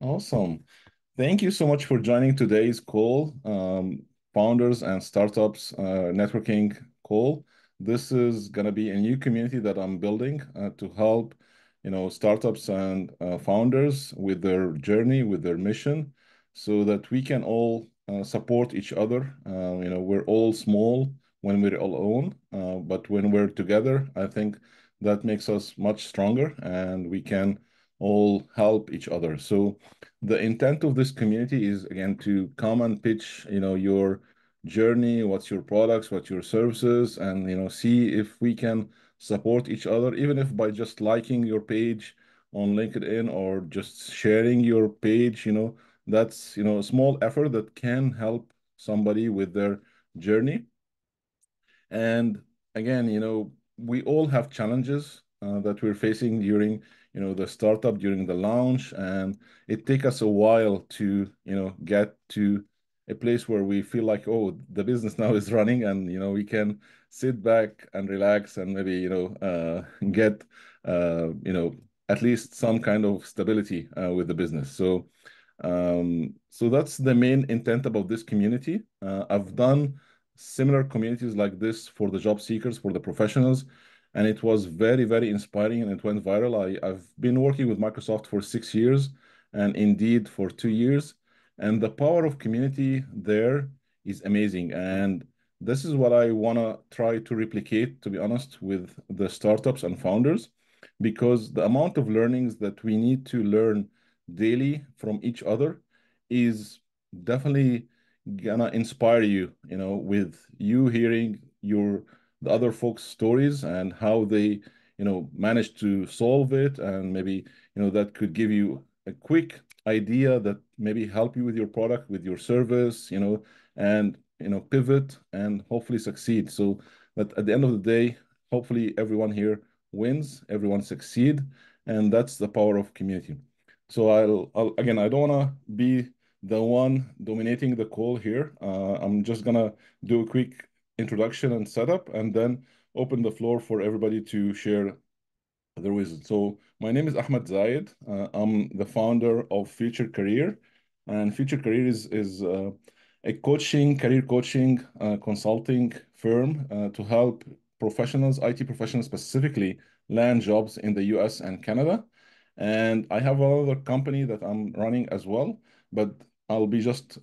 Awesome. Thank you so much for joining today's call, Founders and Startups Networking call. This is going to be a new community that I'm building to help, startups and founders with their journey, with their mission, so that we can all support each other. We're all small when we're alone, but when we're together, I think that makes us much stronger and we can all help each other. So the intent of this community is again to come and pitch, your journey, what's your products, what's your services, and see if we can support each other, even if by just liking your page on LinkedIn or just sharing your page, that's a small effort that can help somebody with their journey. And again, we all have challenges that we're facing during, the startup, during the launch, and it take us a while to, get to a place where we feel like, oh, the business now is running, and we can sit back and relax and maybe, get, at least some kind of stability with the business. So that's the main intent about this community. I've done similar communities like this for the job seekers, for the professionals, and it was very, very inspiring and it went viral. I've been working with Microsoft for 6 years and Indeed for 2 years, and the power of community there is amazing. And this is what I want to try to replicate, to be honest, with the startups and founders, because the amount of learnings that we need to learn daily from each other is definitely gonna inspire you, with you hearing the other folks' stories and how they, managed to solve it, and maybe, that could give you a quick idea that maybe help you with your product, with your service, and pivot and hopefully succeed. So that at the end of the day, hopefully everyone here wins, everyone succeed, and that's the power of community. So I'll again, I don't want to be the one dominating the call here. I'm just gonna do a quick introduction and setup, and then open the floor for everybody to share their wisdom. So my name is Ahmed Zayed. I'm the founder of Future Career, and Future Career is a career coaching, consulting firm to help professionals, IT professionals specifically, land jobs in the US and Canada. And I have another company that I'm running as well, but I'll be just,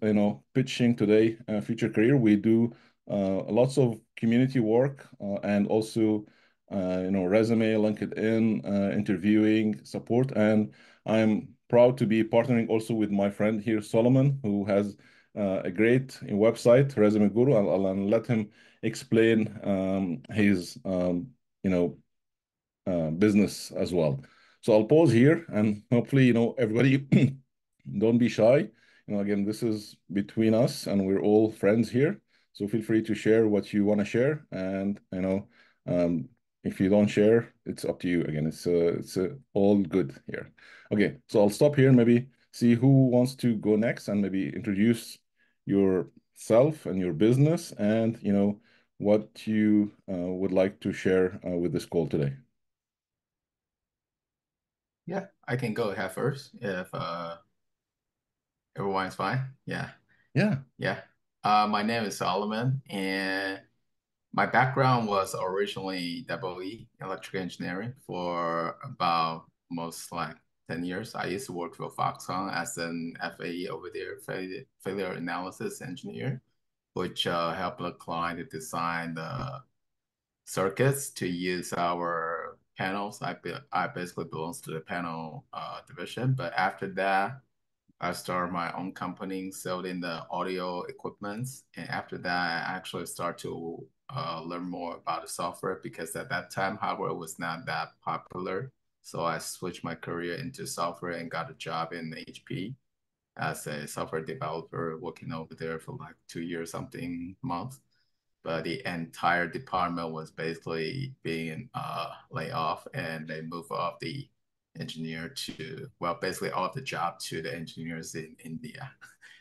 pitching today Future Career. We do lots of community work and also resume, LinkedIn, interviewing, support. And I'm proud to be partnering also with my friend here, Solomon, who has a great website, Resume Guru. I'll let him explain his, business as well. So I'll pause here and hopefully, everybody don't be shy. Again, this is between us and we're all friends here. So feel free to share what you want to share. And, um, if you don't share, it's up to you. Again, it's all good here. Okay, so I'll stop here, maybe see who wants to go next and maybe introduce yourself and your business and, what you would like to share with this call today. Yeah, I can go ahead first if everyone's fine. Yeah, Yeah. yeah. My name is Solomon, and my background was originally double E, electrical engineering, for about most like 10 years. I used to work for Foxconn as an FAE over there, failure analysis engineer, which helped the client to design the circuits to use our panels. I basically belongs to the panel division, but after that, I started my own company selling the audio equipments. And after that, I actually start to learn more about the software because at that time, hardware was not that popular. So I switched my career into software and got a job in HP as a software developer, working over there for like 2 years, something months. But the entire department was basically being laid off, and they moved off the engineer to, well, basically all of the job to the engineers in India.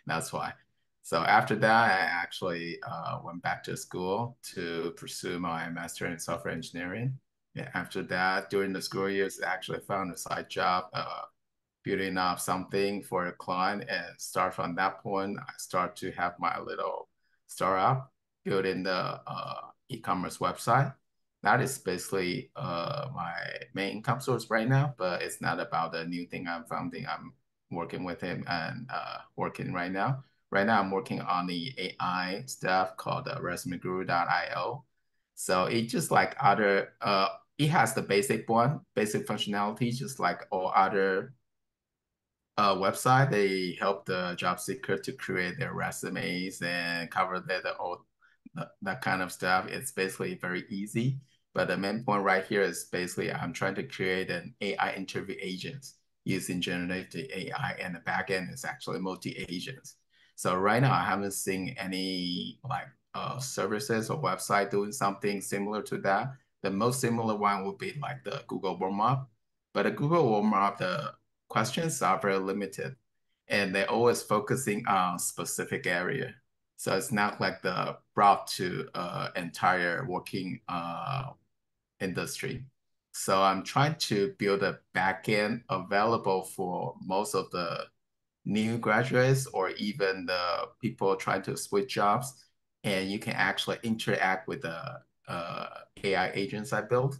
That's why. So after that, I actually went back to school to pursue my master in software engineering. Yeah, after that, during the school years, I actually found a side job building up something for a client and start from that point. I start to have my little startup building the e-commerce website. That is basically my main income source right now, but it's not about the new thing I'm founding. I'm working with him and working right now. Right now, I'm working on the AI stuff called resumeguru.io. So it just like other, it has the basic one, basic functionality, just like all other website. They help the job seeker to create their resumes and cover all that kind of stuff. It's basically very easy. But the main point right here is basically I'm trying to create an AI interview agent using generative AI, and the backend is actually multi-agents. So right now I haven't seen any like services or website doing something similar to that. The most similar one would be like the Google warm up. But the Google warm up, the questions are very limited and they're always focusing on specific area. So it's not like the broad to entire working industry. So I'm trying to build a backend available for most of the new graduates or even the people trying to switch jobs. And you can actually interact with the AI agents I built.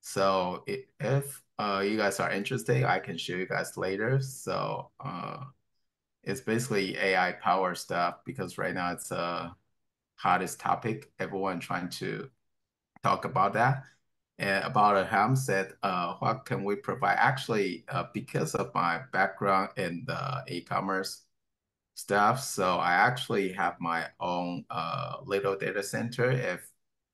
So if you guys are interested, I can show you guys later. So it's basically AI power stuff because right now it's a hottest topic. Everyone trying to talk about that. And about a Ham said, what can we provide? Actually, because of my background in the e-commerce stuff. So I actually have my own little data center. If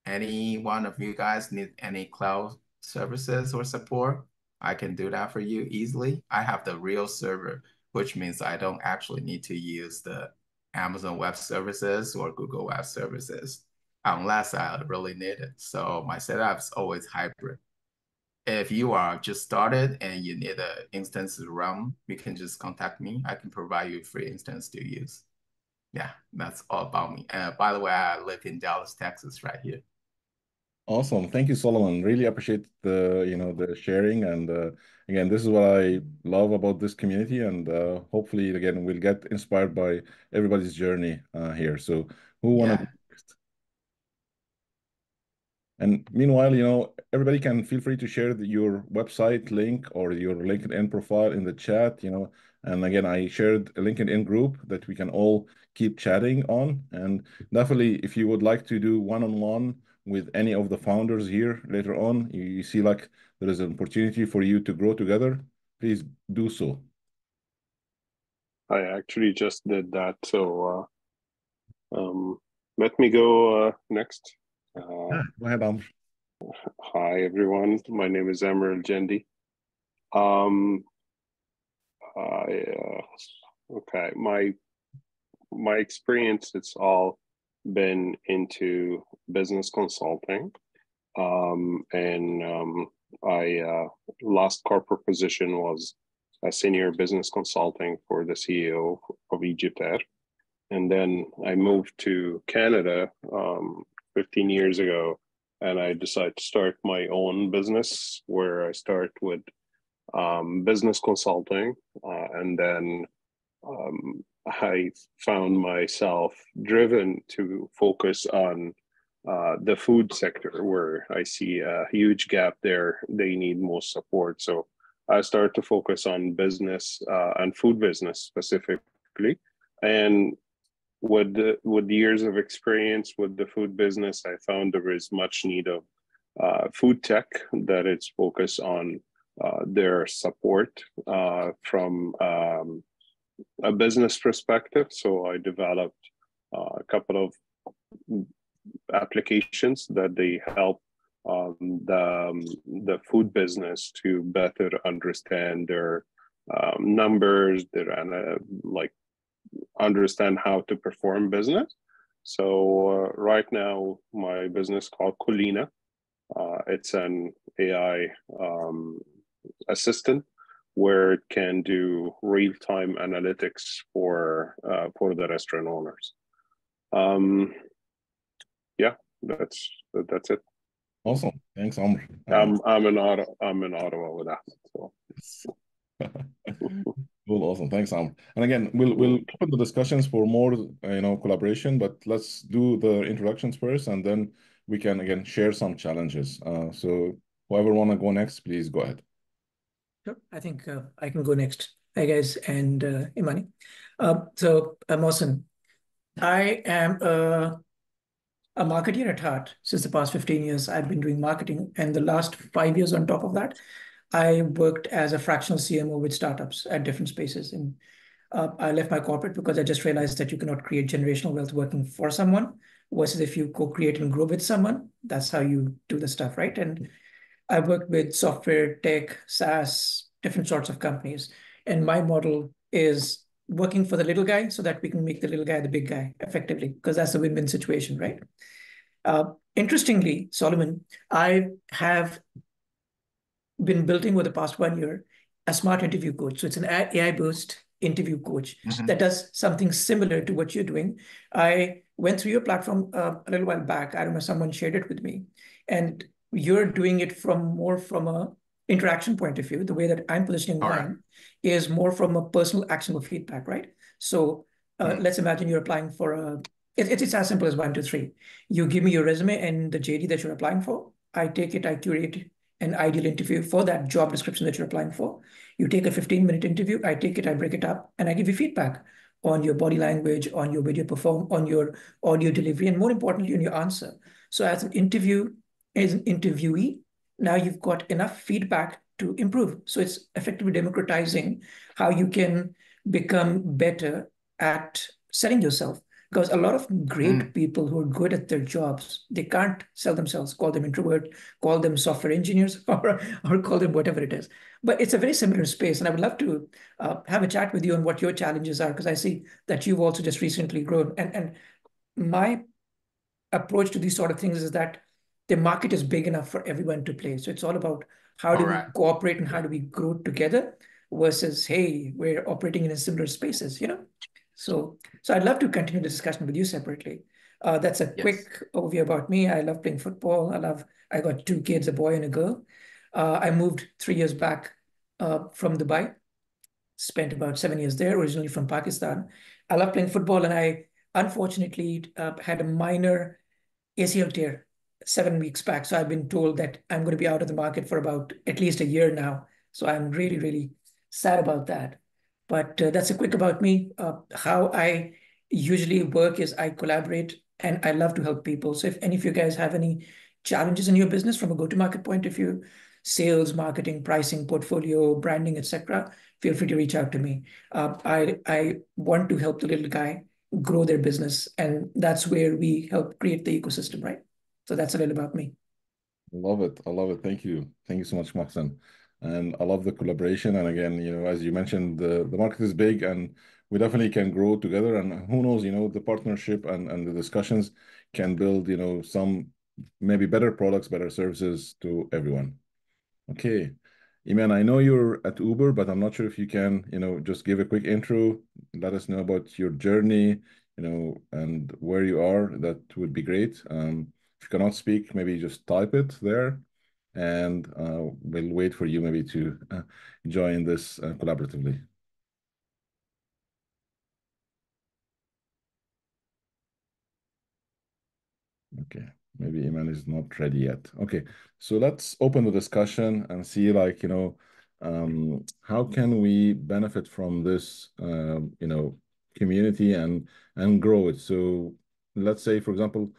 any one of you guys need any cloud services or support, I can do that for you easily. I have the real server, which means I don't actually need to use the Amazon Web Services or Google Web Services unless I really need it. So my setup is always hybrid. If you are just started and you need an instance to run, you can just contact me. I can provide you a free instance to use. Yeah, that's all about me. By the way, I live in Dallas, Texas, right here. Awesome. Thank you, Solomon. Really appreciate the sharing. And again, this is what I love about this community. And hopefully, again, we'll get inspired by everybody's journey here. So who want to Yeah, go next? And meanwhile, everybody can feel free to share your website link or your LinkedIn profile in the chat. And again, I shared a LinkedIn group that we can all keep chatting on. And definitely, if you would like to do one-on-one with any of the founders here later on, you see like there is an opportunity for you to grow together, please do so. I actually just did that. So let me go next. Yeah, go ahead, Amr. Hi, everyone. My name is Emerald Jendi. Um, okay, my experience, it's all been into business consulting. And I last corporate position was a senior business consulting for the CEO of Egypt Air. And then I moved to Canada 15 years ago, and I decided to start my own business where I start with business consulting. And then I found myself driven to focus on the food sector where I see a huge gap there. They need most support. So I started to focus on business and food business specifically. And with years of experience with the food business, I found there is much need of food tech that it's focused on their support from a business perspective. So I developed a couple of applications that they help the food business to better understand their numbers, their like understand how to perform business. So right now, my business called Colina. It's an AI assistant where it can do real-time analytics for the restaurant owners. Yeah, that's it. Awesome. Thanks, Amr. I'm in Ottawa with that. So. Cool, awesome. Thanks, Sam. And again, we'll open the discussions for more, collaboration, but let's do the introductions first, and then we can again share some challenges. So whoever want to go next, please go ahead. Sure. I think I can go next. Hi, guys, and Imani. So I'm Mohsen. I am a marketer at heart. Since the past 15 years, I've been doing marketing, and the last 5 years on top of that, I worked as a fractional CMO with startups at different spaces. And I left my corporate because I just realized that you cannot create generational wealth working for someone versus if you co-create and grow with someone, that's how you do the stuff, right? And I worked with software, tech, SaaS, different sorts of companies. And my model is working for the little guy so that we can make the little guy the big guy effectively, because that's a win-win situation, right? Interestingly, Solomon, I have been building over the past 1 year a smart interview coach. So it's an AI-based interview coach that does something similar to what you're doing. I went through your platform a little while back. I don't know, someone shared it with me. And you're doing it more from a interaction point of view. The way that I'm positioning mine is more from a personal actionable feedback, right? So let's imagine you're applying for it's as simple as 1, 2, 3. You give me your resume and the JD that you're applying for. I take it, I curate an ideal interview for that job description that you're applying for. You take a 15-minute interview, I take it, I break it up, and I give you feedback on your body language, on your video perform, on your audio delivery, and more importantly, on your answer. So as an interviewee, now you've got enough feedback to improve. So it's effectively democratizing how you can become better at selling yourself. Because a lot of great people who are good at their jobs, they can't sell themselves, call them introvert, call them software engineers, or call them whatever it is. But it's a very similar space. And I would love to have a chat with you on what your challenges are, because I see that you've also just recently grown. And my approach to these sort of things is that the market is big enough for everyone to play. So it's all about how do we cooperate and how do we grow together versus, hey, we're operating in similar spaces, you know? So I'd love to continue the discussion with you separately. That's a quick overview about me. I love playing football. I got 2 kids, a boy and a girl. I moved 3 years back from Dubai, spent about 7 years there, originally from Pakistan. I love playing football, and I unfortunately had a minor ACL tear 7 weeks back. So I've been told that I'm going to be out of the market for about at least a year now. So I'm really, really sad about that. But that's a quick about me. How I usually work is I collaborate and I love to help people. So if any of you guys have any challenges in your business from a go-to-market point of view, sales, marketing, pricing, portfolio, branding, etc., feel free to reach out to me. I want to help the little guy grow their business, and that's where we help create the ecosystem, right? So that's a little about me. Love it. I love it. Thank you. Thank you so much, Mohsen. And I love the collaboration. And again, as you mentioned, the market is big and we definitely can grow together. And who knows, the partnership and the discussions can build, some maybe better products, better services to everyone. Okay. Iman, I know you're at Uber, but I'm not sure if you can, just give a quick intro, let us know about your journey, and where you are. That would be great. If you cannot speak, maybe just type it there, and we'll wait for you maybe to join this collaboratively. Okay, maybe Iman is not ready yet. Okay, so let's open the discussion and see, how can we benefit from this, community and grow it. So let's say, for example,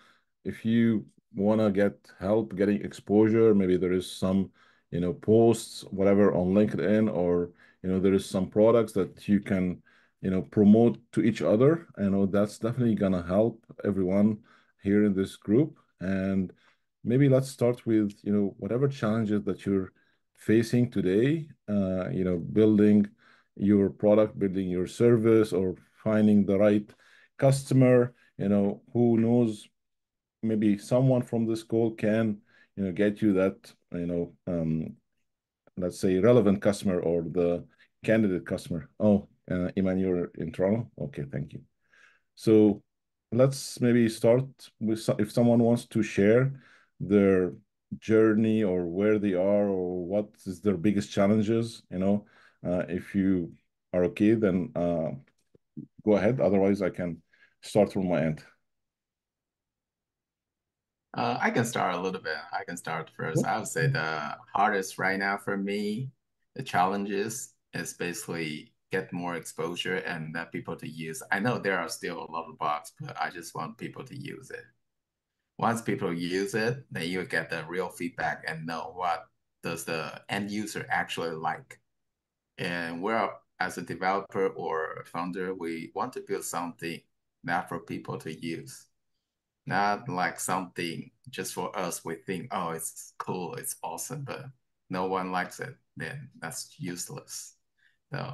if you want to get help getting exposure, maybe there is some, posts, whatever, on LinkedIn, or, there is some products that you can, promote to each other. That's definitely gonna help everyone here in this group. And maybe let's start with, whatever challenges that you're facing today, building your product, building your service, or finding the right customer, who knows, maybe someone from this call can, get you that, let's say relevant customer or the candidate customer. Oh, Iman, you're in Toronto? Okay, thank you. So let's maybe start with if someone wants to share their journey or where they are or what is their biggest challenges, if you are okay, then go ahead. Otherwise, I can start from my end. I can start a little bit. I can start first. Yep. I would say the hardest right now for me, the challenges is basically get more exposure and let people to use. I know there are still a lot of bugs, but I just want people to use it. Once people use it, then you get the real feedback and know what does the end user actually like. And we're, as a developer or founder, we want to build something not for people to use. Not like something just for us. We think, oh, it's cool, it's awesome, but no one likes it, then that's useless.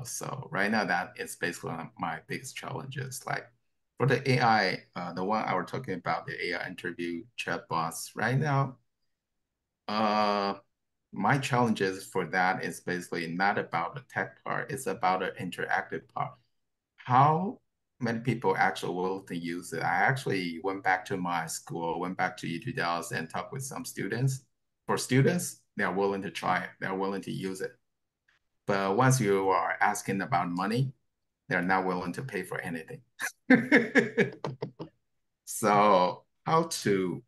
So right now, that is basically one of my biggest challenges. Like for the AI, the one I was talking about, the AI interview chatbots, right now, my challenges for that is basically not about the tech part, it's about the interactive part. How many people actually will to use it? I actually went back to my school, went back to UT Dallas and talked with some students. For students, they're willing to try it, they're willing to use it. But once you are asking about money, they're not willing to pay for anything. So how to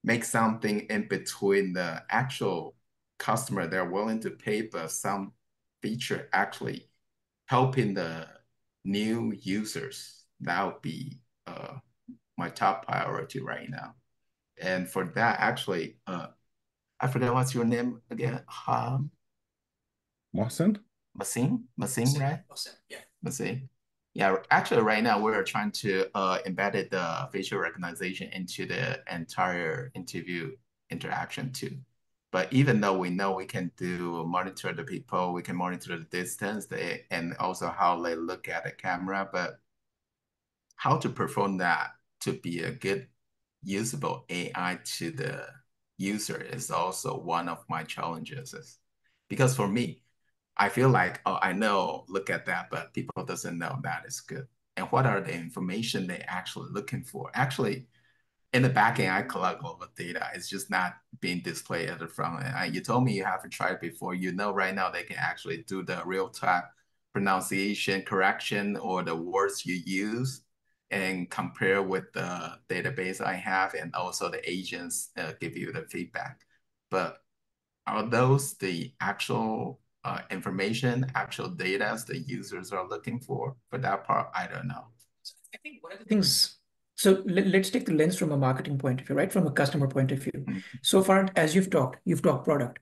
make something in between the actual customer they're willing to pay, but some feature actually helping the new users, that would be my top priority right now. And for that, actually, I forgot what's your name again. Mohsen? Masin, right? Yeah. Masin. Yeah, actually, right now we're trying to embed the facial recognition into the entire interview interaction too. But even though we know we can monitor the people, we can monitor the distance, and also how they look at the camera, but how to perform that to be a good usable AI to the user is also one of my challenges. Because for me, I feel like, oh, I know, look at that, but people doesn't know that is good. And what are the information they actually looking for? Actually, in the back end, I collect all the data. It's just not being displayed at the front end. You told me you haven't tried before. You know, right now they can actually do the real-time pronunciation correction or the words you use and compare with the database I have, and also the agents give you the feedback. But are those the actual information, actual data the users are looking for that part? I don't know. I think one of the things, so let's take the lens from a marketing point of view, right? From a customer point of view. Mm-hmm. So far, as you've talked product,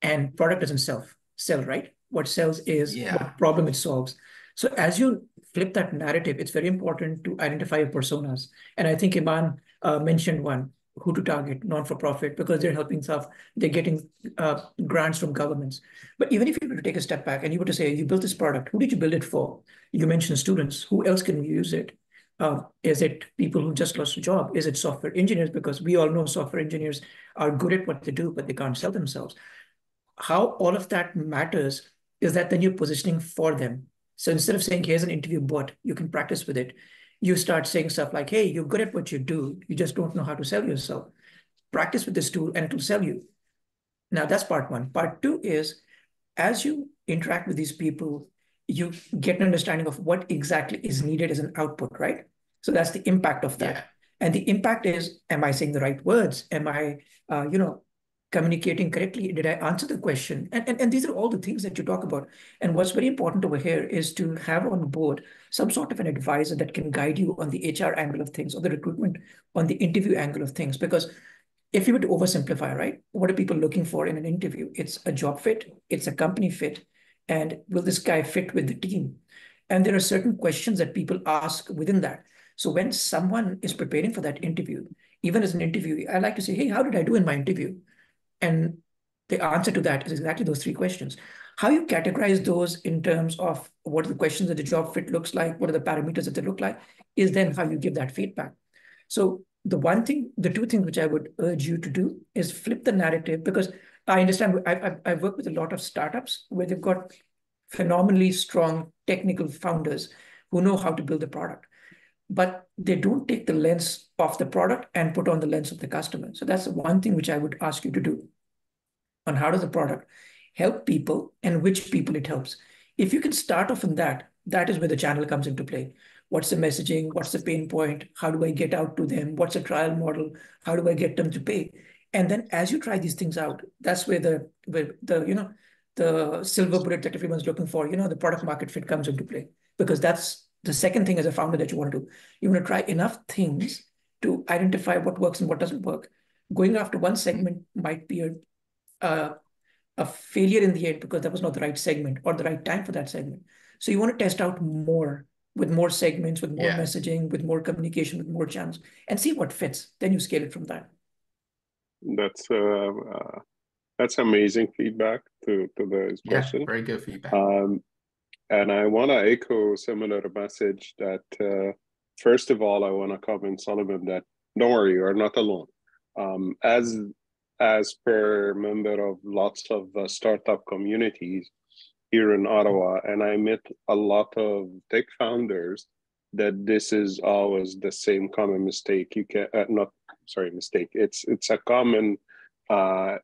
and product doesn't sell, right? What sells is what problem it solves. So as you flip that narrative, it's very important to identify your personas. And I think Iman mentioned one, who to target, non-for-profit, because they're helping stuff, they're getting grants from governments. But even if you were to take a step back and you were to say, you built this product, who did you build it for? You mentioned students, who else can use it? Is it people who just lost a job? Is it software engineers? Because we all know software engineers are good at what they do, but they can't sell themselves. How all of that matters is that then you're positioning for them. So instead of saying, here's an interview bot, you can practice with it, you start saying stuff like, hey, you're good at what you do, you just don't know how to sell yourself. Practice with this tool and it'll sell you. Now that's part one. Part two is, as you interact with these people, you get an understanding of what exactly is needed as an output, right? So that's the impact of that. Yeah. And the impact is, am I saying the right words? Am I, communicating correctly? Did I answer the question? And these are all the things that you talk about. And what's very important over here is to have on board some sort of an advisor that can guide you on the HR angle of things, or the recruitment on the interview angle of things. Because if you were to oversimplify, right, what are people looking for in an interview? It's a job fit, it's a company fit, and will this guy fit with the team? And there are certain questions that people ask within that. So when someone is preparing for that interview, even as an interviewee, I like to say, hey, how did I do in my interview? And the answer to that is exactly those three questions. How you categorize those in terms of what are the questions that the job fit looks like, what are the parameters that they look like, is then how you give that feedback. So the two things which I would urge you to do is flip the narrative, because I understand I've worked with a lot of startups where they've got phenomenally strong technical founders who know how to build a product, but they don't take the lens of the product and put on the lens of the customer. So that's the one thing which I would ask you to do on how does the product help people and which people it helps. If you can start off in that, that is where the channel comes into play. What's the messaging? What's the pain point? How do I get out to them? What's a trial model? How do I get them to pay? And then as you try these things out, that's where the silver bullet that everyone's looking for, the product market fit comes into play. Because that's the second thing as a founder that you want to do. You want to try enough things to identify what works and what doesn't work. Going after one segment might be a failure in the end because that was not the right segment or the right time for that segment. So you want to test out more with more segments, with more messaging, with more communication, with more channels, and see what fits. Then you scale it from that. That's amazing feedback to this question. Yeah, very good feedback. And I want to echo a similar message that, first of all, I want to comment, Solomon, that don't worry, you are not alone. As per member of lots of startup communities here in Ottawa, and I met a lot of tech founders that this is always the same common mistake. You can mistake. It's a common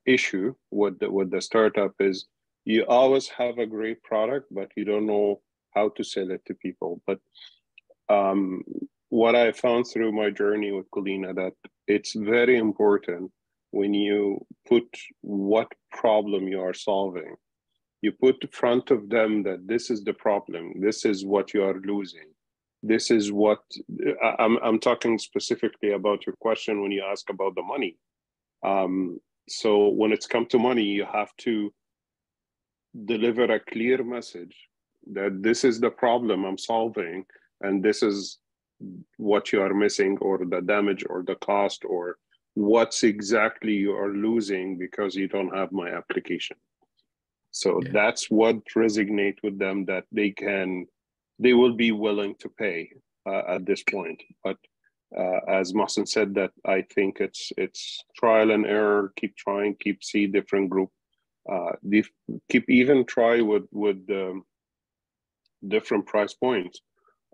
issue with the startup is you always have a great product, but you don't know how to sell it to people. But what I found through my journey with Collina, that it's very important when you put what problem you are solving, you put in front of them that this is the problem, this is what you are losing. This is what I'm talking specifically about your question when you ask about the money. So when it's come to money, you have to deliver a clear message that this is the problem I'm solving, and this is what you are missing, or the damage, or the cost, or what's exactly you are losing because you don't have my application. So that's what resonates with them, that they will be willing to pay at this point. But as Mohsen said, that I think it's trial and error. Keep trying, keep see different group, keep even try with different price points.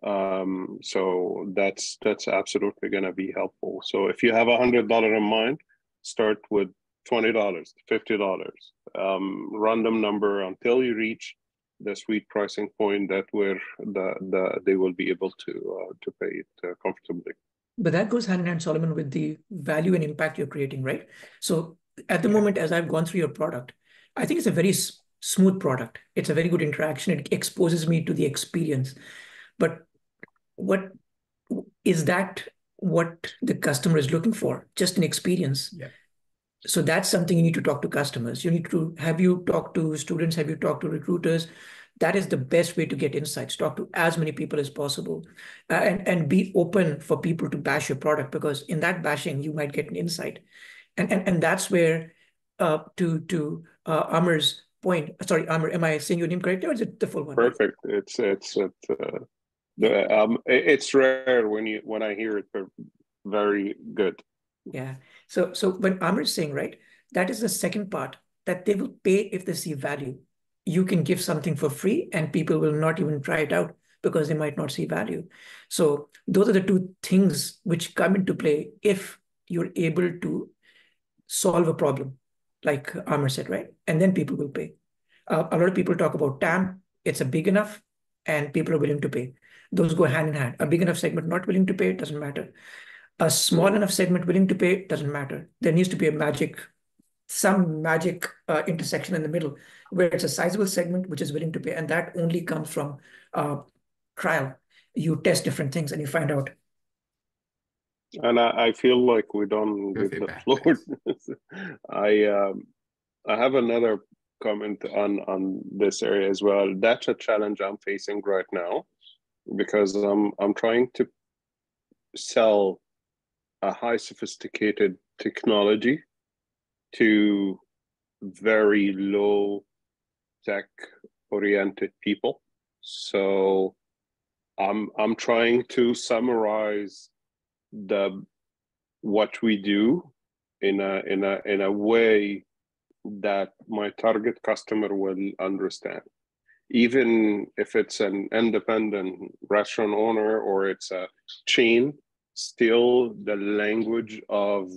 So that's absolutely going to be helpful. So if you have $100 in mind, start with $20, $50, random number until you reach the sweet pricing point that where they will be able to pay it comfortably. But that goes hand in hand, Solomon, with the value and impact you're creating, right? So at the moment, as I've gone through your product, I think it's a very smooth product. It's a very good interaction. It exposes me to the experience. But what is that what the customer is looking for? Just an experience. Yeah. So that's something you need to talk to customers. Have you talked to students? Have you talked to recruiters? That is the best way to get insights. Talk to as many people as possible, and be open for people to bash your product, because in that bashing, you might get an insight. And that's where, to Amar's point, sorry, Amar, am I saying your name correctly, or is it the full one? Perfect. It's rare when I hear it. Very good. Yeah. So when Amar is saying, right, that is the second part, that they will pay if they see value. You can give something for free and people will not even try it out because they might not see value. So those are the two things which come into play if you're able to solve a problem, like Amar said, right? And then people will pay. A lot of people talk about TAM. It's a big enough and people are willing to pay. Those go hand in hand. A big enough segment not willing to pay, it doesn't matter. A small enough segment willing to pay, doesn't matter. There needs to be some magic intersection in the middle where it's a sizable segment which is willing to pay. And that only comes from trial. You test different things and you find out. And I feel like we don't give the floor. I have another comment on this area as well. That's a challenge I'm facing right now, because I'm trying to sell a high sophisticated technology to very low tech oriented people. So I'm trying to summarize what we do in a way that my target customer will understand. Even if it's an independent restaurant owner or it's a chain, still the language of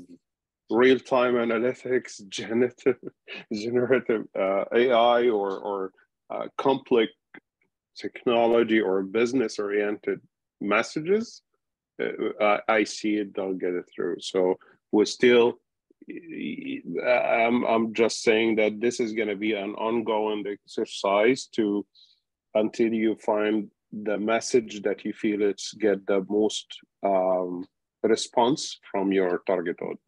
real-time analytics, generative AI, or complex technology or business-oriented messages, I see it, they'll get it through. So we're still, I'm just saying that this is going to be an ongoing exercise until you find the message that you feel it's get the most response from your target audience.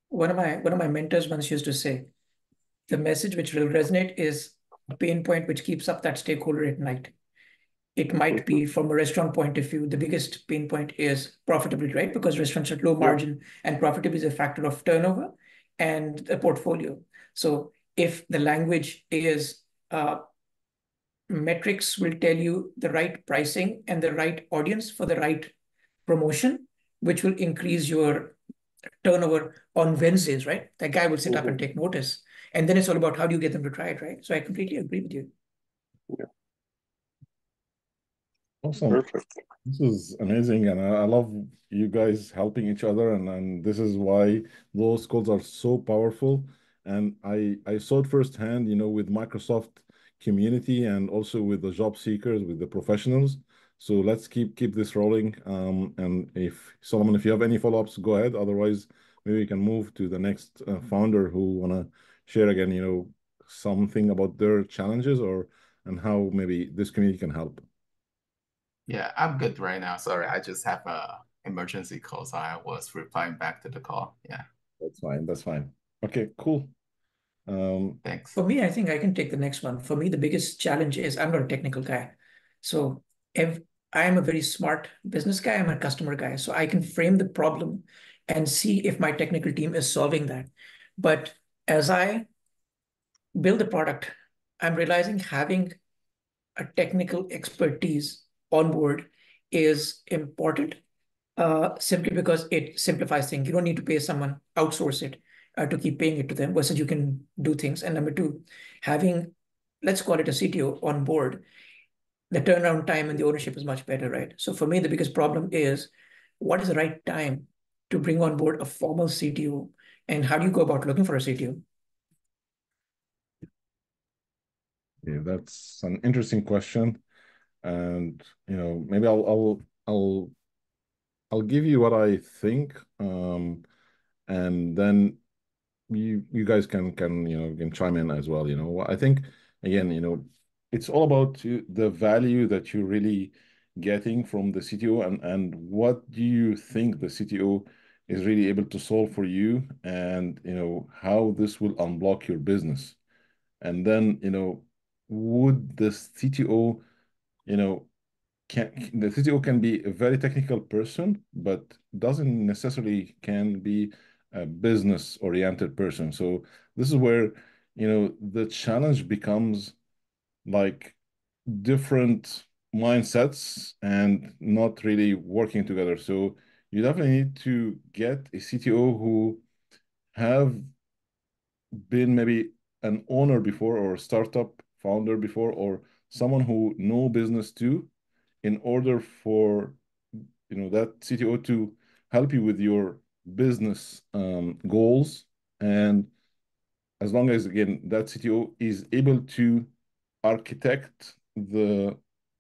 One of my mentors once used to say, the message which will resonate is a pain point which keeps up that stakeholder at night. It might be from a restaurant point of view, the biggest pain point is profitability, right? Because restaurants are low margin and profitability is a factor of turnover and the portfolio. So if the language is metrics will tell you the right pricing and the right audience for the right promotion, which will increase your turnover on Wednesdays, right? That guy will sit up and take notice. And then it's all about how do you get them to try it, right? So I completely agree with you. Yeah. Awesome. Perfect. This is amazing, and I love you guys helping each other, and this is why those calls are so powerful. And I saw it firsthand, with Microsoft community and also with the job seekers, with the professionals. So let's keep this rolling. And if Solomon, if you have any follow-ups, go ahead. Otherwise, maybe we can move to the next founder who wanna share again, something about their challenges and how maybe this community can help. Yeah, I'm good right now. Sorry, I just have a emergency call, so I was replying back to the call. Yeah. That's fine. That's fine. Okay, cool. Thanks. For me, I think I can take the next one. For me, the biggest challenge is I'm not a technical guy. So if I am a very smart business guy, I'm a customer guy. So I can frame the problem and see if my technical team is solving that. But as I build the product, I'm realizing having a technical expertise on board is important simply because it simplifies things. You don't need to pay someone, outsource it to keep paying it to them versus you can do things. And number two, having, let's call it a CTO on board, the turnaround time and the ownership is much better, right? So for me, the biggest problem is what is the right time to bring on board a formal CTO and how do you go about looking for a CTO? Yeah, that's an interesting question, and maybe I'll give you what I think, and then you guys can chime in as well. I think again, it's all about the value that you're really getting from the CTO, and what do you think the CTO is really able to solve for you, and how this will unblock your business. And then, would the CTO, the CTO can be a very technical person, but doesn't necessarily can be a business-oriented person. So this is where, the challenge becomes like different mindsets and not really working together. So you definitely need to get a CTO who have been maybe an owner before or a startup founder before or someone who know business too, in order for that CTO to help you with your business goals. And as long as again that CTO is able to architect the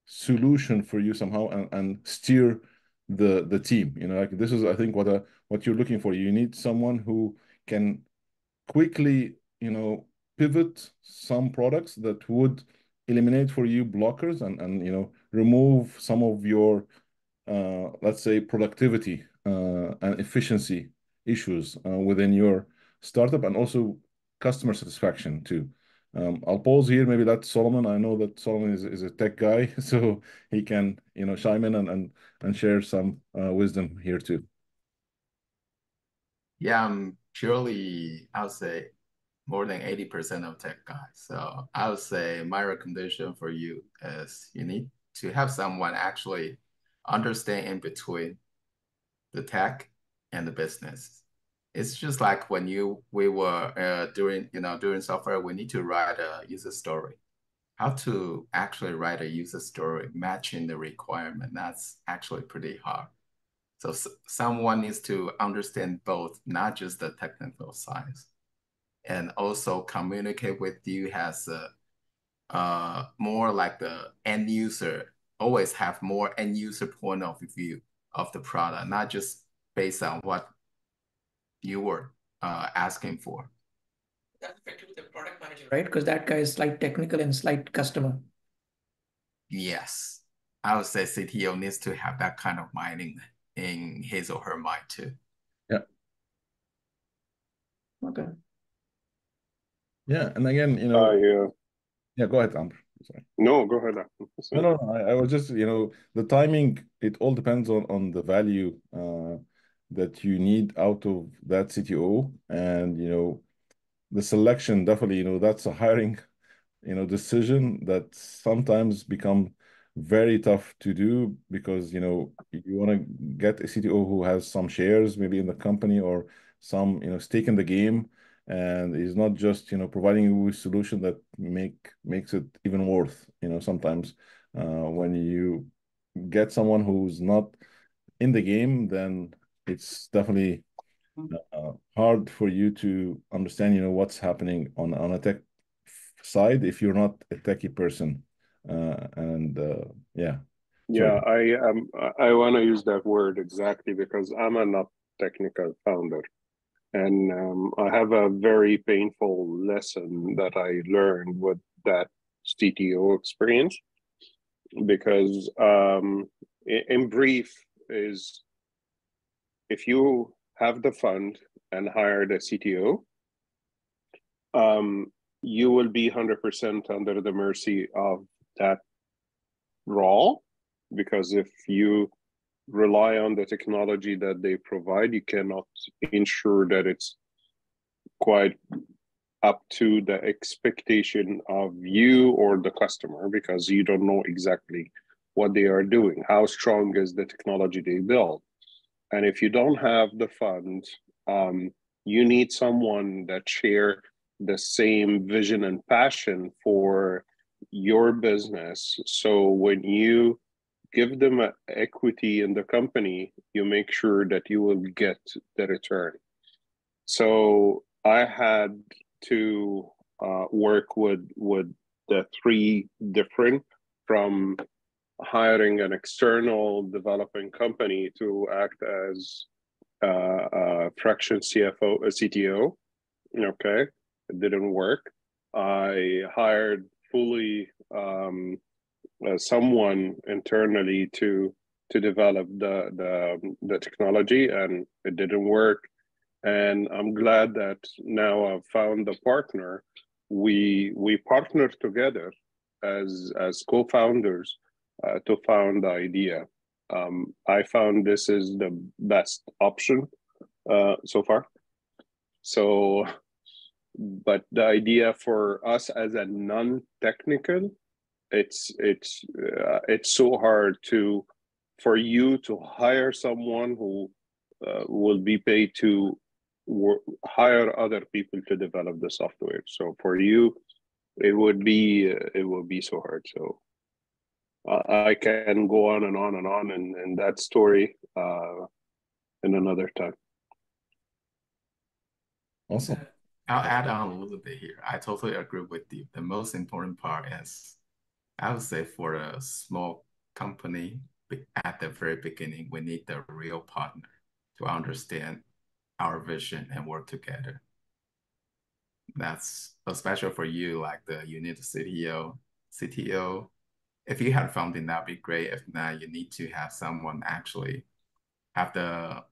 solution for you somehow and steer the team, like this is I think what you're looking for. You need someone who can quickly, pivot some products that would eliminate for you blockers and remove some of your, let's say, productivity and efficiency issues within your startup and also customer satisfaction too. I'll pause here. Maybe let Solomon. I know that Solomon is a tech guy, so he can, chime in and share some wisdom here too. Yeah, I'm purely, I would say, more than 80% of tech guys. So I would say my recommendation for you is you need to have someone actually understand in between the tech and the business. It's just like when we were doing software, we need to write a user story. How to actually write a user story matching the requirement, that's actually pretty hard. So someone needs to understand both, not just the technical side, and also communicate with you as more like the end user, always have more end user point of view of the product, not just based on what you were asking for. That's effectively the product manager, right? Because that guy is slight technical and slight customer. Yes, I would say CTO needs to have that kind of mind in his or her mind too. Yeah. Okay. Yeah. And again, you know, yeah, go ahead, Amber. Sorry. No, go ahead. No, I was just, you know, the timing, it all depends on the value that you need out of that CTO. And, you know, the selection definitely, you know, that's a hiring, you know, decision that sometimes become very tough to do because, you know, you want to get a CTO who has some shares maybe in the company or some, you know, stake in the game, and is not just, you know, providing you with solution that makes it even worth, you know, sometimes when you get someone who's not in the game, then it's definitely hard for you to understand, you know, what's happening on a tech side if you're not a techie person. And yeah. Yeah, Sorry. I want to use that word exactly because I'm a not technical founder. And I have a very painful lesson that I learned with that CTO experience because in brief is if you have the fund and hired a CTO, you will be 100% under the mercy of that role, because if you rely on the technology that they provide, you cannot ensure that it's quite up to the expectation of you or the customer, because you don't know exactly what they are doing, how strong is the technology they build. And if you don't have the funds, you need someone that share the same vision and passion for your business. So when you give them an equity in the company, you make sure that you will get the return. So I had to work with the three different, from hiring an external developing company to act as a fraction CFO, a CTO. Okay, it didn't work. I hired fully someone internally to develop the technology, and it didn't work. And I'm glad that now I've found a partner. We partner together as co-founders to found the idea. I found this is the best option so far. So, but the idea for us as a non-technical, it's so hard for you to hire someone who will be paid to hire other people to develop the software. So for you, it will be so hard. So I can go on and on and on, and that story in another time. Awesome. I'll add on a little bit here. I totally agree with you. The most important part is, I would say, for a small company, at the very beginning, we need the real partner to understand our vision and work together. That's especially for you, like you need a CTO. If you have something, that'd be great. If not, you need to have someone actually have the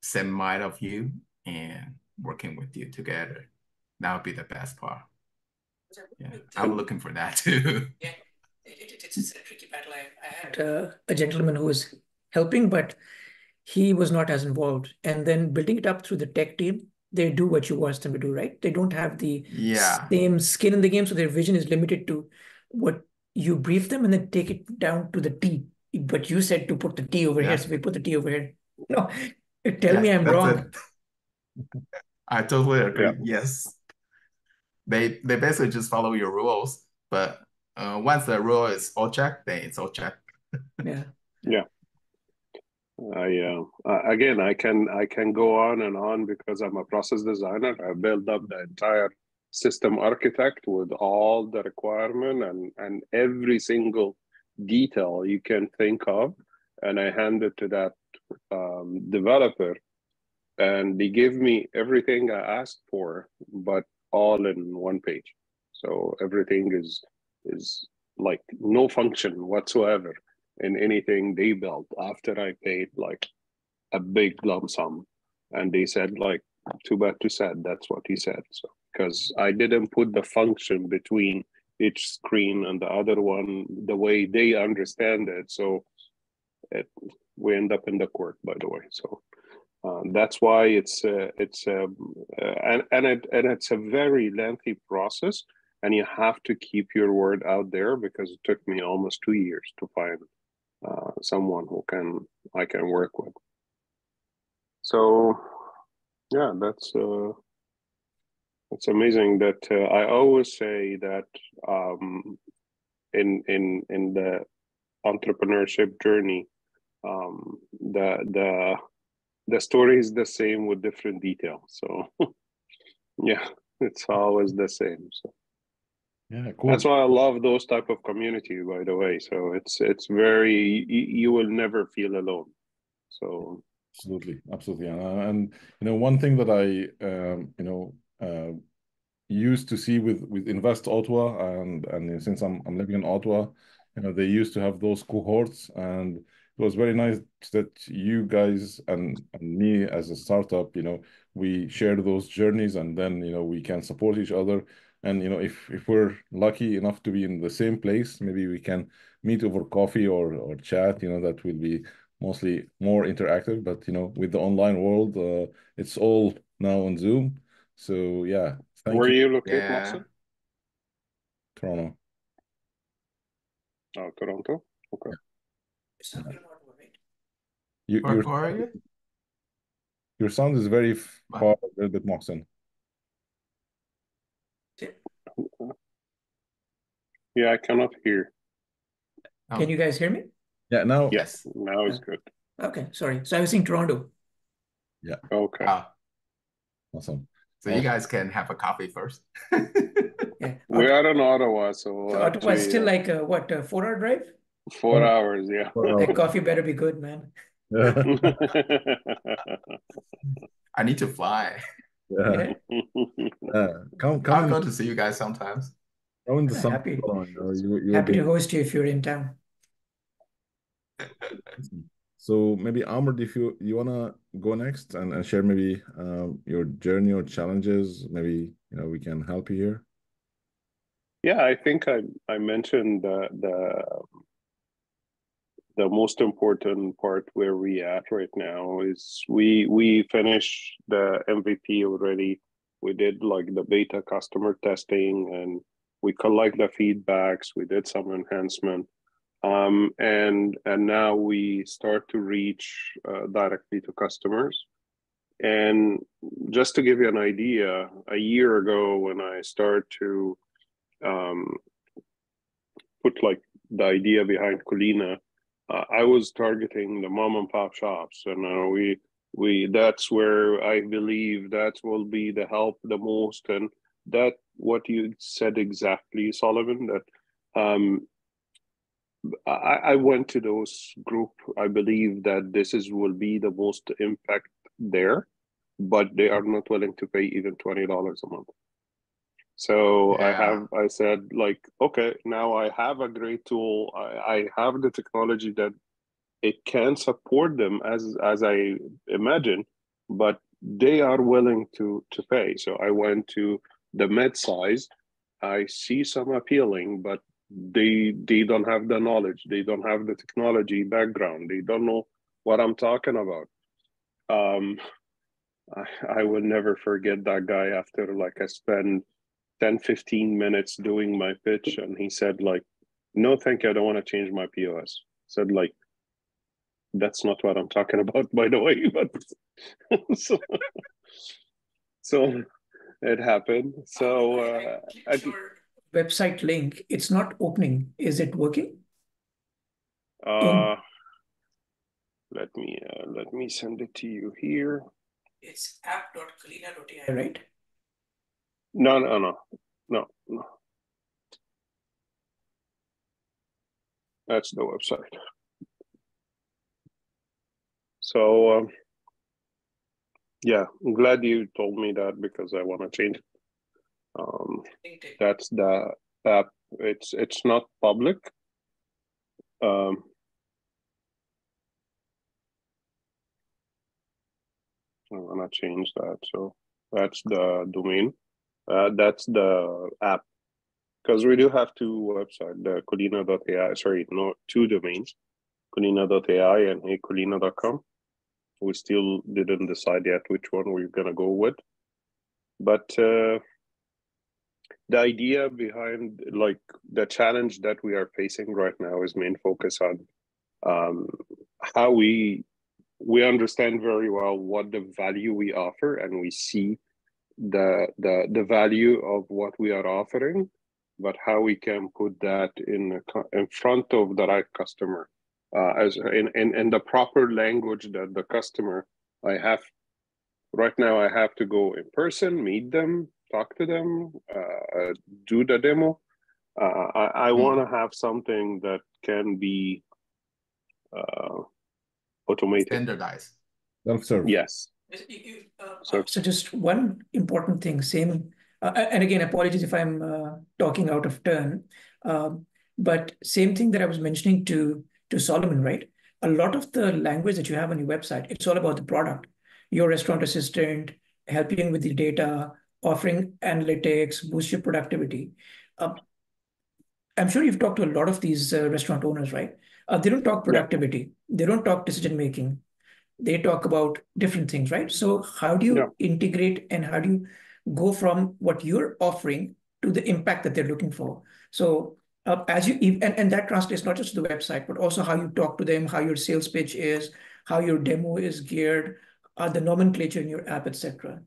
same mind of you and working with you together. That would be the best part. Yeah, I'm looking for that too. Yeah, it's a tricky battle. I had a gentleman who was helping, but he was not as involved. And then building it up through the tech team, they do what you want them to do, right? They don't have the same skin in the game, so their vision is limited to what you brief them and then take it down to the T. But you said to put the T over here, so we put the T over here. No, tell me I'm wrong. I totally agree. Yeah. Yes. They basically just follow your rules, but once the rule is all checked, then it's all checked. Yeah. Yeah. I can go on and on because I'm a process designer. I built up the entire system architect with all the requirement and every single detail you can think of. And I hand it to that developer, and they give me everything I asked for, but all in one page. So everything is like no function whatsoever in anything they built after I paid like a big lump sum. And they said like, too bad too sad, that's what he said. So because I didn't put the function between each screen and the other one the way they understand it. So we end up in the court, by the way. So that's why it's and it's a very lengthy process, and you have to keep your word out there, because it took me almost 2 years to find someone who I can work with. So yeah, that's it's amazing that I always say that in the entrepreneurship journey, the story is the same with different details. So yeah, it's always the same. So Yeah, cool. that's why I love those type of community, by the way. So it's very, you will never feel alone. So Absolutely. And one thing that I used to see with Invest Ottawa, and since I'm living in Ottawa, they used to have those cohorts, and it was very nice that you guys and me as a startup, we share those journeys, and then we can support each other. And if we're lucky enough to be in the same place, maybe we can meet over coffee or chat. That will be mostly more interactive. But with the online world, it's all now on Zoom. So yeah, thank where you. you locate, Yeah. Mohsen? Toronto. Oh, Toronto. Okay. It's not about right? Your Where are you? your sound is very far, a little bit, Mohsen. Yeah, I cannot hear. Can you guys hear me? Yeah, now. Yes, now it's good. Okay, sorry. So I was saying Toronto. Yeah. Okay. Awesome. So you guys can have a coffee first. Yeah. We are in Ottawa, so Ottawa is actually still like a 4-hour drive? 4 hours, yeah. That coffee better be good, man. I need to fly. Yeah. Come I'll in, go to see you guys sometimes. come in the Yeah, summer. happy. You'll Happy be to host you if you're in town. so maybe Ahmed, if you wanna go next and share maybe your journey or challenges, maybe we can help you here. Yeah, I think I mentioned the most important part where we at right now is we finished the MVP already. We did like the beta customer testing, and we collect the feedbacks. We did some enhancement, and now we start to reach directly to customers. And just to give you an idea, a year ago when I started to put like the idea behind Colina, I was targeting the mom and pop shops, and we that's where I believe that will be the help the most. And that what you said exactly, Solomon, that I went to those group. I believe that this will be the most impact there, but they are not willing to pay even $20 a month. So Yeah. I said like, okay, now I have a great tool. I have the technology that it can support them as I imagine, but they are willing to pay. So I went to the mid size. I see some appealing, but they don't have the knowledge. They don't have the technology background. They don't know what I'm talking about. I will never forget that guy after like I spent 10-15 minutes doing my pitch, and he said like, no thank you, I don't want to change my POS. Said like, that's not what I'm talking about, by the way. But so it happened. So I your website link, it's not opening. Is it working? let me send it to you here. It's app.kalina.ai, right? No. That's the website. So yeah, I'm glad you told me that because I want to change it. That's the app. It's not public. I'm gonna change that. So that's the domain. That's the app. Because we do have two websites, the Colina.ai, sorry, no, two domains, Colina.ai and heycolina.com. We still didn't decide yet which one we're gonna go with. But the idea behind, like, the challenge that we are facing right now is main focus on how we understand very well what the value we offer, and we see the value of what we are offering, but how we can put that in front of the right customer, as in the proper language that the customer. Right now I have to go in person, meet them, talk to them, do the demo. I want to have something that can be automated, standardized. Self-serve. Yes. So just one important thing, and again, apologies if I'm talking out of turn, but same thing that I was mentioning to Solomon, right? A lot of the language that you have on your website, it's all about the product. Your restaurant assistant, helping with the data, offering analytics, boost your productivity. I'm sure you've talked to a lot of these restaurant owners, right? They don't talk productivity. They don't talk decision making. They talk about different things, right? So how do you integrate and how do you go from what you're offering to the impact that they're looking for? So as you and that translates not just to the website, but also how you talk to them, how your sales pitch is, how your demo is geared, the nomenclature in your app, etc.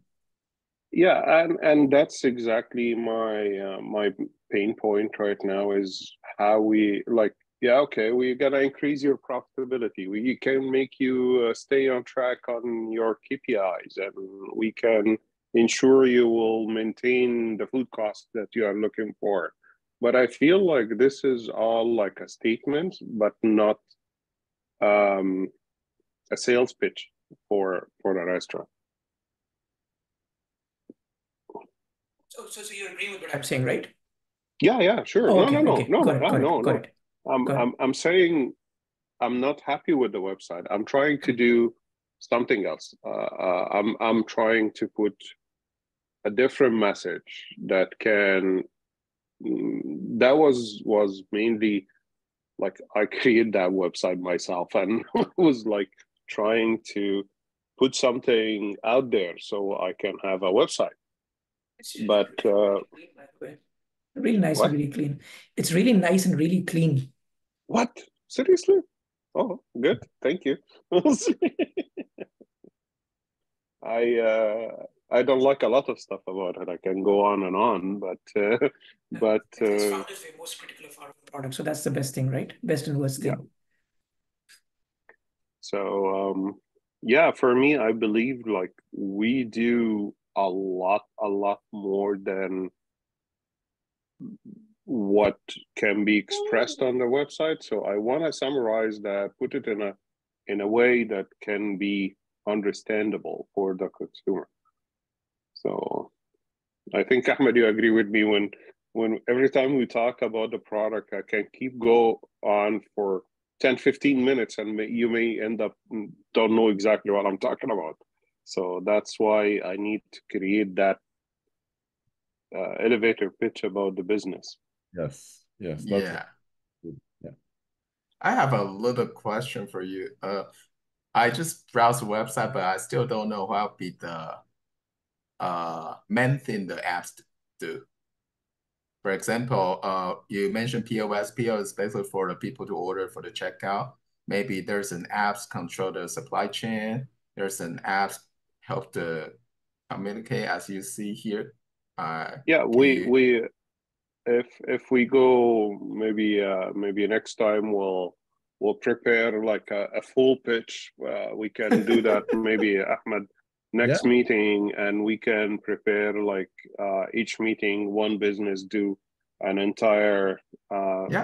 Yeah, and that's exactly my pain point right now is how we like. Yeah, okay, we're gonna increase your profitability. We can make you stay on track on your KPIs, and we can ensure you will maintain the food cost that you are looking for. But I feel like this is all like a statement, but not a sales pitch for the restaurant. So you agree with what I'm saying, right? Yeah, sure. Oh, No. I'm saying I'm not happy with the website. I'm trying to do something else. I'm trying to put a different message that can. That was mainly like I created that website myself and was like trying to put something out there so I can have a website. But really nice what? and really clean. It's really nice and really clean. What? Seriously? Oh, good. Thank you. I don't like a lot of stuff about it. I can go on and on, but As founders, we're most critical of our product, so that's the best thing, right? Best and worst thing. Yeah. So yeah, for me, I believe like we do a lot more than what can be expressed on the website. So I want to summarize that, put it in a way that can be understandable for the consumer. So I think Ahmed, you agree with me when every time we talk about the product, I can keep go on for 10, 15 minutes and you may end up don't know exactly what I'm talking about. So that's why I need to create that elevator pitch about the business. Yes. Yeah. Yeah. I have a little question for you. I just browsed the website, but I still don't know what be the main thing the apps do. For example, you mentioned POS. POS is basically for the people to order for the checkout. Maybe there's an apps control the supply chain. There's an apps help to communicate as you see here. Yeah, we if we go maybe next time we'll prepare like a full pitch. We can do that maybe Ahmed next meeting, and we can prepare like each meeting, one business do an entire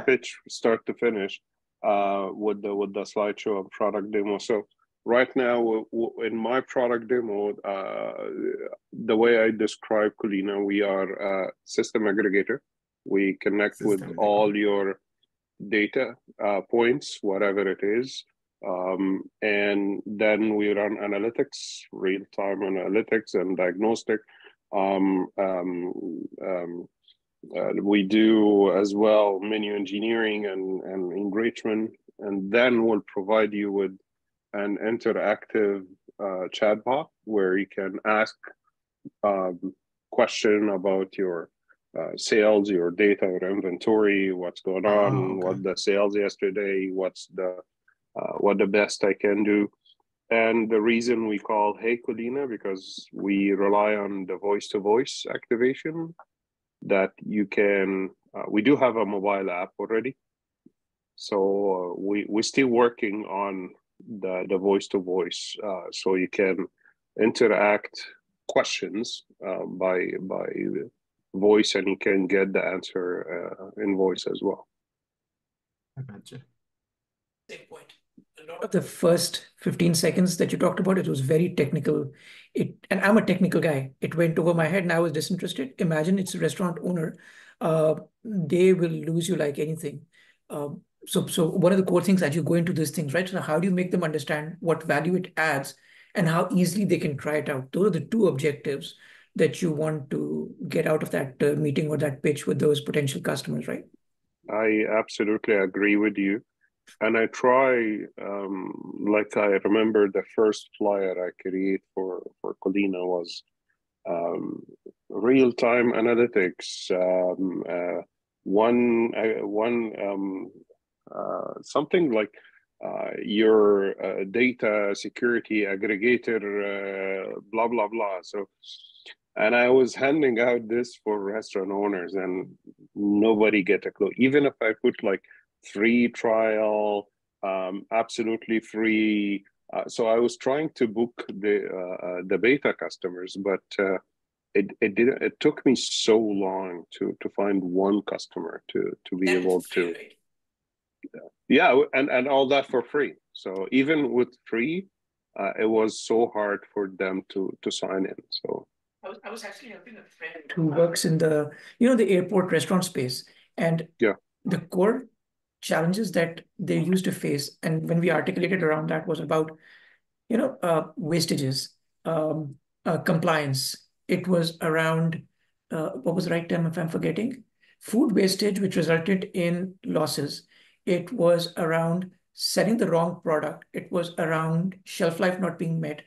pitch, start to finish, with the slideshow and product demo. So right now, in my product demo, the way I describe Collina, we are a system aggregator. We connect with all your data points, whatever it is. And then we run analytics, real-time analytics and diagnostic. We do as well menu engineering and enrichment, and then we'll provide you with an interactive chatbot where you can ask question about your sales, your data, your inventory, what's going on, what the sales yesterday, what's the what the best I can do. And the reason we call Hey Collina, because we rely on the voice-to-voice activation that you can, we do have a mobile app already. So we're still working on the voice-to-voice, so you can interact questions by voice, and you can get the answer in voice as well. I gotcha. Same point. A lot of the first 15 seconds that you talked about, it was very technical. And I'm a technical guy. It went over my head and I was disinterested. Imagine it's a restaurant owner. They will lose you like anything. So one of the core things that you go into these things, right? So how do you make them understand what value it adds and how easily they can try it out? Those are the two objectives that you want to get out of that meeting or that pitch with those potential customers, right? I absolutely agree with you. And I try, like I remember the first flyer I created for Collina was real-time analytics, something like your data security aggregator, blah, blah, blah. So, and I was handing out this for restaurant owners and nobody get a clue. Even if I put like free trial, absolutely free. So I was trying to book the beta customers, but it took me so long to find one customer to be able to. Yeah, and all that for free. So even with free, it was so hard for them to sign in. So I was actually helping a friend who works in the airport restaurant space, and the core challenges that they used to face, and when we articulated around that, was about wastages, compliance. It was around what was the right term if I'm forgetting? Food wastage, which resulted in losses. It was around selling the wrong product. It was around shelf life not being met.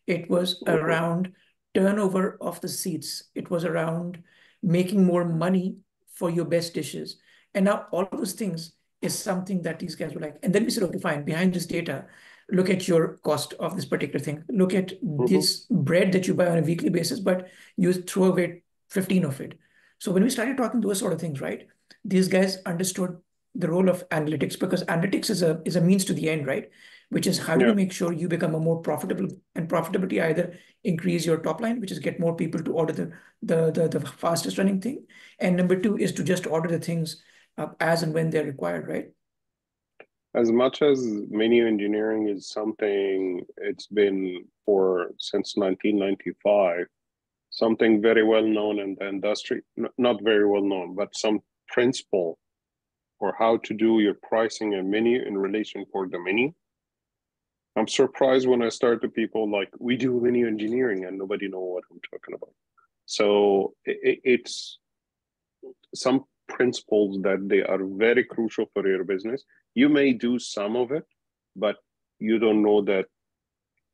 It was around turnover of the seats. It was around making more money for your best dishes. And now all of those things is something that these guys were like. And then we said, okay, fine, behind this data, look at your cost of this particular thing. Look at this bread that you buy on a weekly basis, but you throw away 15 of it. So when we started talking those sort of things, right, these guys understood the role of analytics, because analytics is a means to the end, right? Which is how do you make sure you become a more profitable, and profitability either increase your top line, which is get more people to order the fastest running thing. And number two is to just order the things as and when they're required, right? As much as menu engineering is something it's been since 1995, something very well known in the industry, not very well known, but some principle for how to do your pricing and menu in relation for the menu. I'm surprised when I start to people like, we do menu engineering and nobody know what I'm talking about. So it's some principles that they are very crucial for your business. You may do some of it, but you don't know that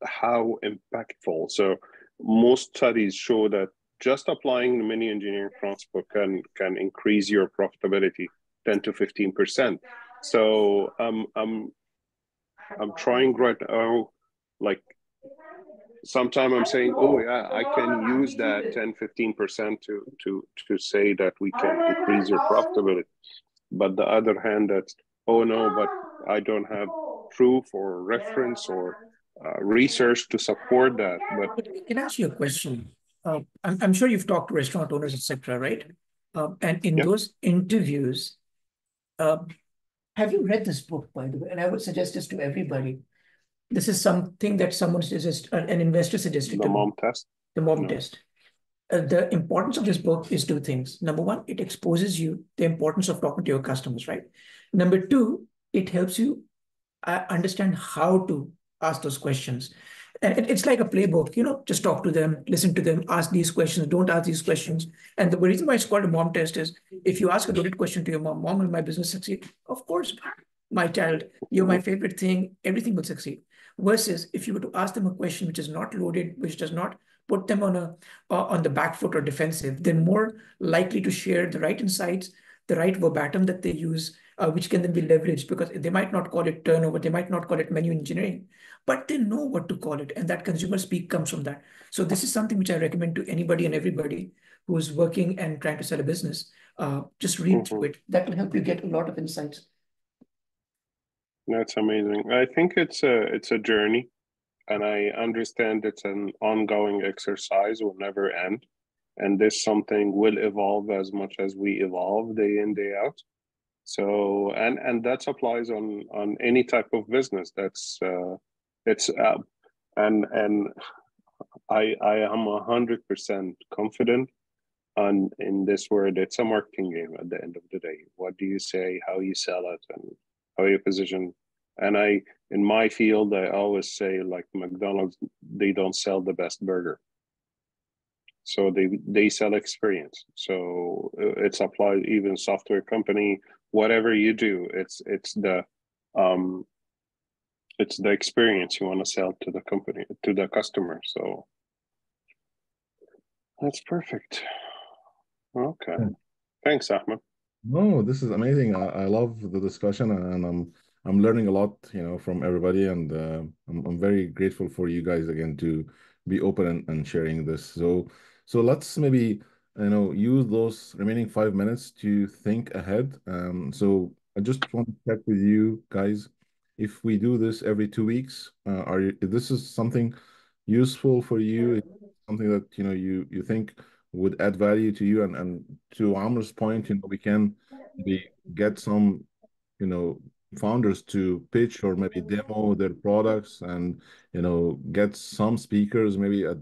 how impactful. So most studies show that just applying the menu engineering principle can increase your profitability 10 to 15%. So I'm trying right now, like sometimes I'm saying, oh yeah, I can use that 10, 15% to say that we can increase your profitability. But the other hand, that's, oh no, but I don't have proof or reference or research to support that. But can I ask you a question? I'm sure you've talked to restaurant owners, etc., right? And in yeah, those interviews, have you read this book, by the way? And I would suggest this to everybody. This is something that an investor suggested the to me, mom test. the mom No. test. The importance of this book is two things. Number one, it exposes you the importance of talking to your customers, right? Number two, it helps you understand how to ask those questions. And it's like a playbook, just talk to them, listen to them, ask these questions, don't ask these questions. And the reason why it's called a mom test is if you ask a loaded question to your mom, will my business succeed? Of course, my child, you're my favorite thing, everything will succeed. Versus if you were to ask them a question which is not loaded, which does not put them on the back foot or defensive, they're more likely to share the right insights, the right verbatim that they use, which can then be leveraged because they might not call it turnover, they might not call it menu engineering, but they know what to call it. And that consumer speak comes from that. So this is something which I recommend to anybody and everybody who is working and trying to sell a business. Just read through it. That will help you get a lot of insights. That's amazing. I think it's a journey, and I understand it's an ongoing exercise, will never end. And this something will evolve as much as we evolve day in, day out. So and that applies on any type of business. It's and I am 100% confident in this word. It's a marketing game at the end of the day. What do you say, how you sell it, and how you position. And in my field, I always say, like McDonald's, they don't sell the best burger. So they sell experience. So it's applied even software company, whatever you do, it's the experience you want to sell to the company, to the customer. So that's perfect. Okay. Yeah. Thanks, Ahmed. No, this is amazing. I love the discussion, and I'm learning a lot, from everybody, and I'm very grateful for you guys again to be open and sharing this. So let's maybe use those remaining 5 minutes to think ahead. So I just want to check with you guys if we do this every 2 weeks. If this is something useful for you, it's something that you think would add value to you, and to Amr's point, we can maybe get some you know founders to pitch or maybe demo their products, and get some speakers maybe at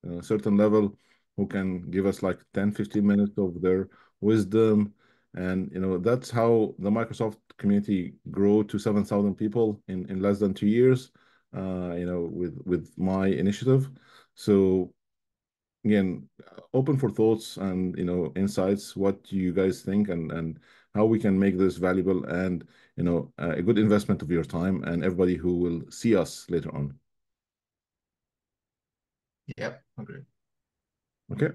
a certain level who can give us like 10-15 minutes of their wisdom. And that's how the Microsoft community grew to 7,000 people in less than 2 years, with my initiative. So again, open for thoughts and insights. What do you guys think, and how we can make this valuable and a good investment of your time and everybody who will see us later on. Yep, agree. Okay.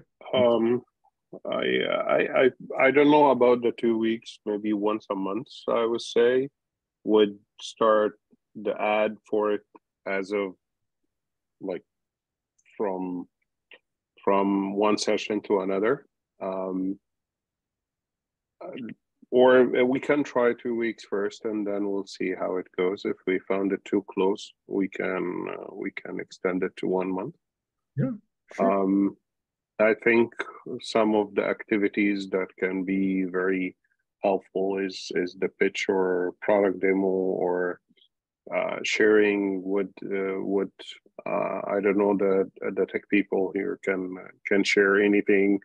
I don't know about the 2 weeks, maybe once a month, I would say, would start the ad for it as of like from one session to another. Or we can try 2 weeks first, and then we'll see how it goes. If we found it too close, we can extend it to 1 month. Yeah, sure. I think some of the activities that can be very helpful is the pitch or product demo, or sharing would I don't know, the tech people here can share anything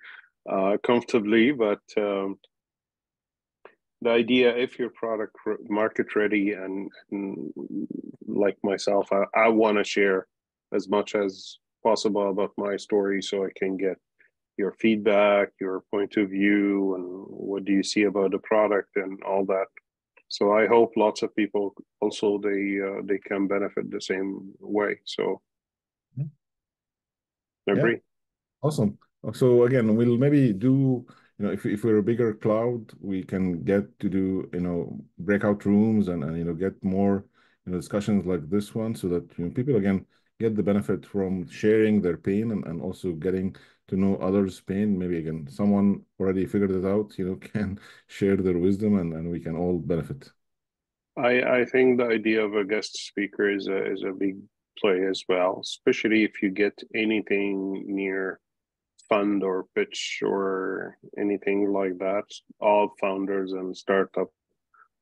comfortably, but the idea, if your product market ready, and like myself, I want to share as much as possible about my story, so I can get your feedback, your point of view, and what do you see about the product and all that. So I hope lots of people also they can benefit the same way. So I agree. Awesome. So again, we'll maybe do, if we're a bigger cloud, we can get to do, breakout rooms, and get more, discussions like this one, so that people again get the benefit from sharing their pain, and also getting to know others' pain. Maybe again, someone already figured it out, can share their wisdom, and we can all benefit. I think the idea of a guest speaker is a play as well, especially if you get anything near fund or pitch or anything like that. All founders and startup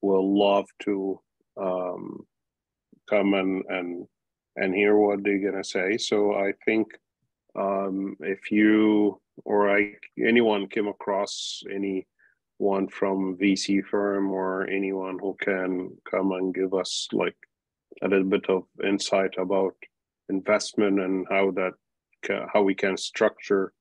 will love to come and hear what they're gonna say. So I think if you or anyone came across anyone from VC firm or anyone who can come and give us like a little bit of insight about investment and how we can structure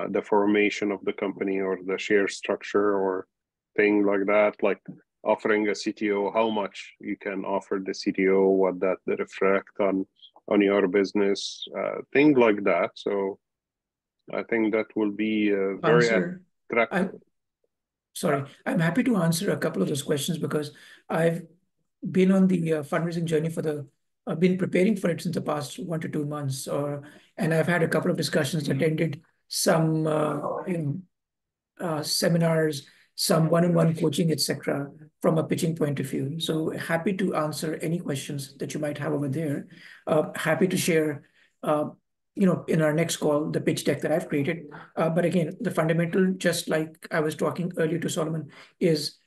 the formation of the company or the share structure or thing like that, like offering a CTO, how much you can offer the CTO, what that reflect on your business, things like that. So I think that will be very attractive. I'm happy to answer a couple of those questions because I've been on the fundraising journey I've been preparing for it since the past 1 to 2 months, and I've had a couple of discussions, attended some seminars, some one-on-one coaching, etc., from a pitching point of view. So happy to answer any questions that you might have over there. Happy to share, in our next call, the pitch deck that I've created. But again, the fundamental, just like I was talking earlier to Solomon, is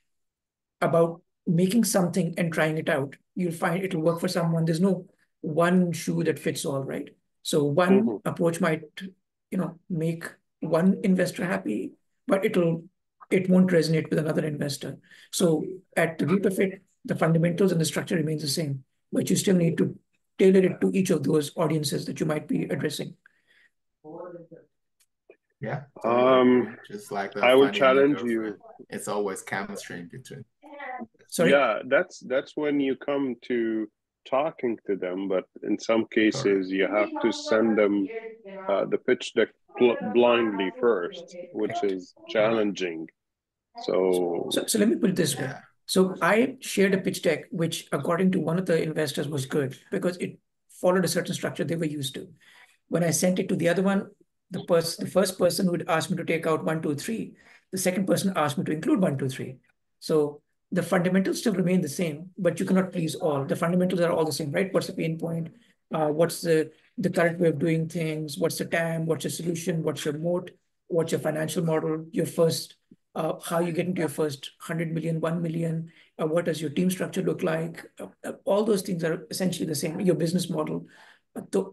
about making something and trying it out. You'll find it'll work for someone. There's no one shoe that fits all, right? So one approach might, make one investor happy, but it won't resonate with another investor. So at the root of it, the fundamentals and the structure remains the same, but you still need to tailor it to each of those audiences that you might be addressing. Yeah. Just like I will challenge you. It's always chemistry in between. Sorry? Yeah, that's when you come to talking to them, but in some cases you have to send them the pitch deck blindly first, which is challenging. So let me put it this way. So I shared a pitch deck, which according to one of the investors was good because it followed a certain structure they were used to. When I sent it to the other one, the first person who had asked me to take out 1, 2, 3, the second person asked me to include 1, 2, 3. So the fundamentals still remain the same, but you cannot please all. The fundamentals are all the same, right? What's the pain point? What's the current way of doing things? What's the TAM? What's your solution? What's your moat? What's your financial model? Your first, how you get into your first 100 million, 1 million? What does your team structure look like? All those things are essentially the same. Your business model.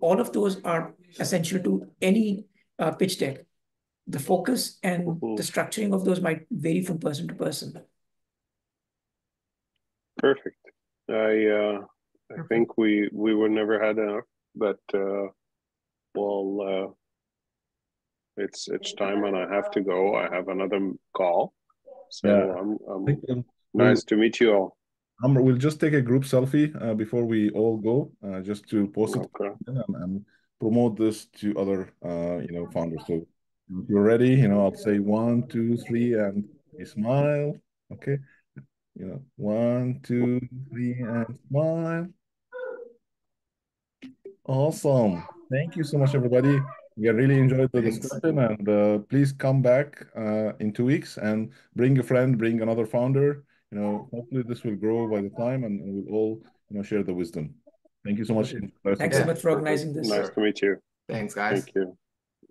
All of those are essential to any pitch deck. The focus and the structuring of those might vary from person to person. Perfect. I think we will never had enough, but it's time and I have to go. I have another call. So yeah. Nice to meet you all. We'll just take a group selfie before we all go, just to post it and promote this to other founders. So if you're ready, I'll say 1, 2, 3, and a smile. Okay. 1, 2, 3, and smile. Awesome. Thank you so much, everybody. We really enjoyed the discussion, and please come back in 2 weeks and bring a friend, bring another founder. Hopefully this will grow by the time, and we'll all share the wisdom. Thank you so much. Thanks so much for organizing this. Nice to meet you. Thanks, guys. Thank you.